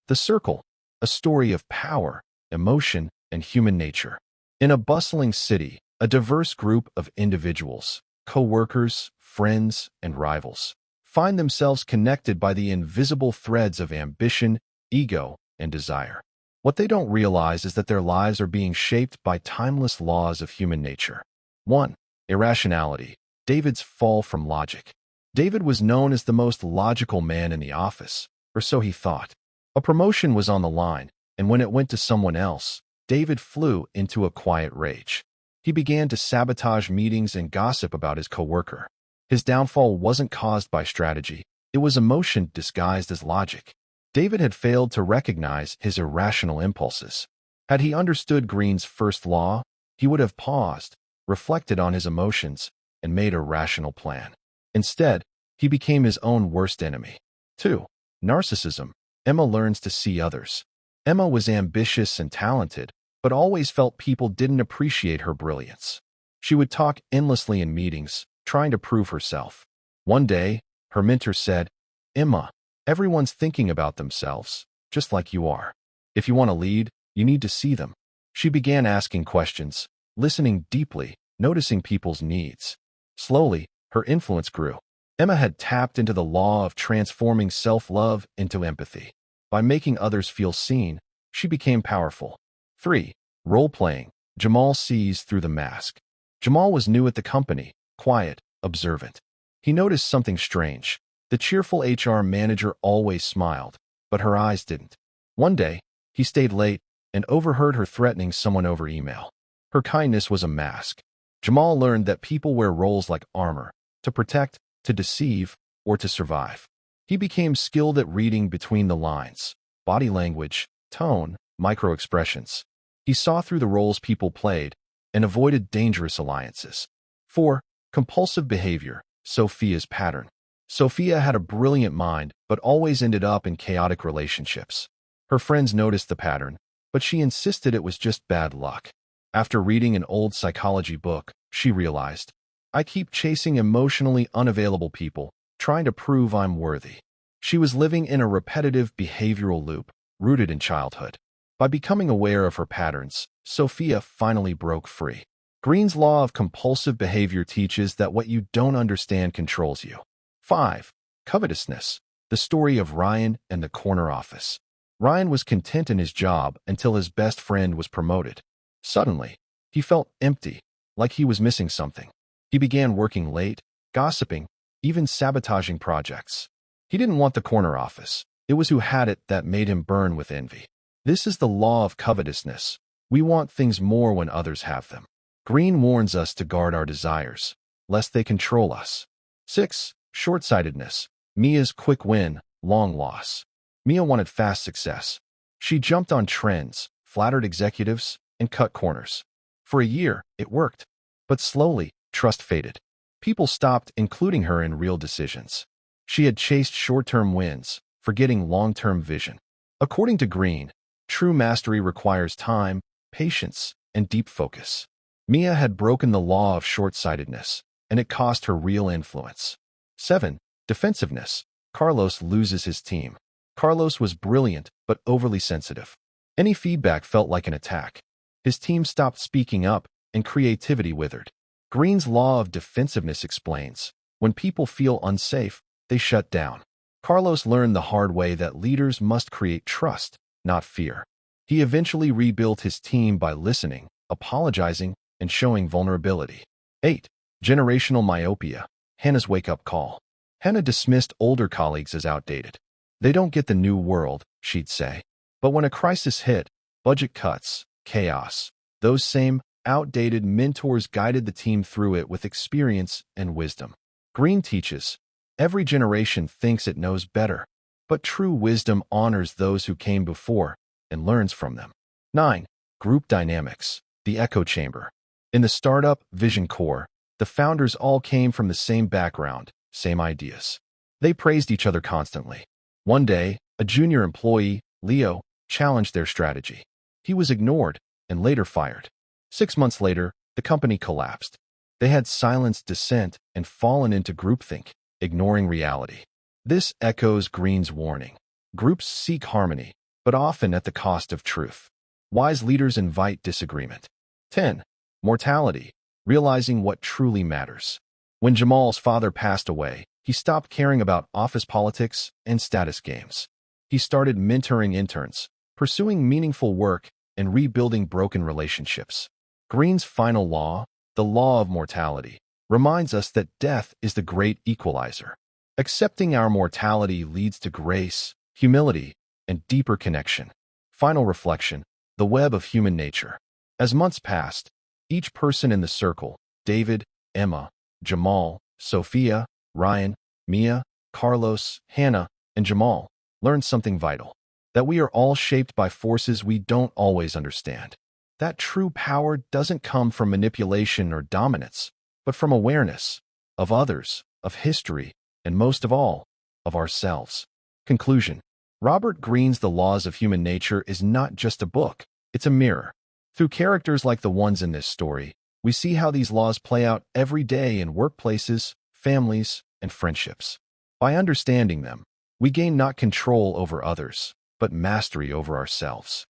The Circle, a story of power, emotion, and human nature. In a bustling city, a diverse group of individuals, co-workers, friends, and rivals, find themselves connected by the invisible threads of ambition, ego, and desire. What they don't realize is that their lives are being shaped by timeless laws of human nature. 1. Irrationality. David's fall from logic. David was known as the most logical man in the office, or so he thought. A promotion was on the line, and when it went to someone else, David flew into a quiet rage. He began to sabotage meetings and gossip about his coworker. His downfall wasn't caused by strategy. It was emotion disguised as logic. David had failed to recognize his irrational impulses. Had he understood Greene's first law, he would have paused, reflected on his emotions, and made a rational plan. Instead, he became his own worst enemy. 2. Narcissism. Emma learns to see others. Emma was ambitious and talented, but always felt people didn't appreciate her brilliance. She would talk endlessly in meetings, trying to prove herself. One day, her mentor said, "Emma, everyone's thinking about themselves, just like you are. If you want to lead, you need to see them." She began asking questions, listening deeply, noticing people's needs. Slowly, her influence grew. Emma had tapped into the law of transforming self-love into empathy. By making others feel seen, she became powerful. 3. Role-playing. Jamal sees through the mask. Jamal was new at the company, quiet, observant. He noticed something strange. The cheerful HR manager always smiled, but her eyes didn't. One day, he stayed late and overheard her threatening someone over email. Her kindness was a mask. Jamal learned that people wear roles like armor, to protect, to deceive, or to survive. He became skilled at reading between the lines, body language, tone, micro-expressions. He saw through the roles people played and avoided dangerous alliances. 4. Compulsive behavior. Sophia's pattern. Sophia had a brilliant mind, but always ended up in chaotic relationships. Her friends noticed the pattern, but she insisted it was just bad luck. After reading an old psychology book, she realized, "I keep chasing emotionally unavailable people, trying to prove I'm worthy." She was living in a repetitive behavioral loop, rooted in childhood. By becoming aware of her patterns, Sophia finally broke free. Greene's law of compulsive behavior teaches that what you don't understand controls you. 5. Covetousness. The story of Ryan and the corner office. Ryan was content in his job until his best friend was promoted. Suddenly, he felt empty, like he was missing something. He began working late, gossiping, even sabotaging projects. He didn't want the corner office. It was who had it that made him burn with envy. This is the law of covetousness. We want things more when others have them. Greene warns us to guard our desires, lest they control us. 6. Short-sightedness. Mia's quick win, long loss. Mia wanted fast success. She jumped on trends, flattered executives, and cut corners. For a year, it worked. But slowly, trust faded. People stopped including her in real decisions. She had chased short-term wins, forgetting long-term vision. According to Greene, true mastery requires time, patience, and deep focus. Mia had broken the law of short-sightedness, and it cost her real influence. 7. Defensiveness. Carlos loses his team. Carlos was brilliant, but overly sensitive. Any feedback felt like an attack. His team stopped speaking up, and creativity withered. Greene's law of defensiveness explains, when people feel unsafe, they shut down. Carlos learned the hard way that leaders must create trust, not fear. He eventually rebuilt his team by listening, apologizing, and showing vulnerability. 8. Generational myopia. Hannah's wake-up call. Hannah dismissed older colleagues as outdated. They don't get the new world, she'd say. But when a crisis hit, budget cuts, chaos, those same outdated mentors guided the team through it with experience and wisdom. Greene teaches, every generation thinks it knows better, but true wisdom honors those who came before and learns from them. 9. Group dynamics. The echo chamber. In the startup Vision Core, the founders all came from the same background, same ideas. They praised each other constantly. One day, a junior employee, Leo, challenged their strategy. He was ignored and later fired. 6 months later, the company collapsed. They had silenced dissent and fallen into groupthink, ignoring reality. This echoes Greene's warning. Groups seek harmony, but often at the cost of truth. Wise leaders invite disagreement. 10. Mortality, realizing what truly matters. When Jamal's father passed away, he stopped caring about office politics and status games. He started mentoring interns, pursuing meaningful work, and rebuilding broken relationships. Greene's final law, the law of mortality, reminds us that death is the great equalizer. Accepting our mortality leads to grace, humility, and deeper connection. Final reflection, the web of human nature. As months passed, each person in the circle, David, Emma, Jamal, Sophia, Ryan, Mia, Carlos, Hannah, and Jamal, learned something vital. That we are all shaped by forces we don't always understand. That true power doesn't come from manipulation or dominance, but from awareness of others, of history, and most of all, of ourselves. Conclusion. Robert Greene's The Laws of Human Nature is not just a book, it's a mirror. Through characters like the ones in this story, we see how these laws play out every day in workplaces, families, and friendships. By understanding them, we gain not control over others, but mastery over ourselves.